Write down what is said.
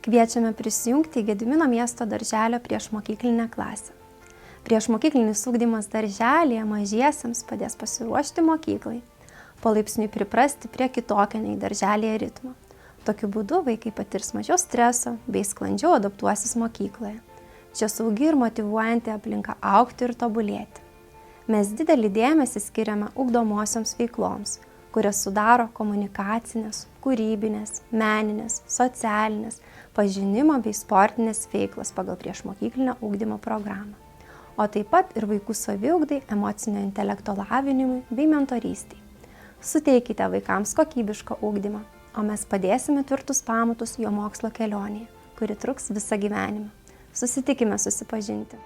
Kviečiame prisijungti į Gedimino miesto darželio priešmokyklinę klasę. Priešmokyklinis ugdymas darželėje mažiesiems padės pasiruošti mokyklai, palaipsniui priprasti prie kitokio nei darželėje ritmo. Tokiu būdu vaikai patirs mažiau streso bei sklandžiau adaptuosis mokykloje. Čia saugi ir motyvuojanti aplinka augti ir tobulėti. Mes didelį dėmesį skiriame ugdomosioms veikloms, kurias sudaro komunikacinės, kūrybinės, meninės, socialinės, pažinimo bei sportinės veiklos pagal priešmokyklinio ugdymo programą, o taip pat ir vaikų saviugdai, emocinio intelekto lavinimui bei mentorystei. Suteikite vaikams kokybišką ugdymą, o mes padėsime tvirtus pamatus jo mokslo kelionėje, kuri truks visą gyvenimą. Susitikime susipažinti.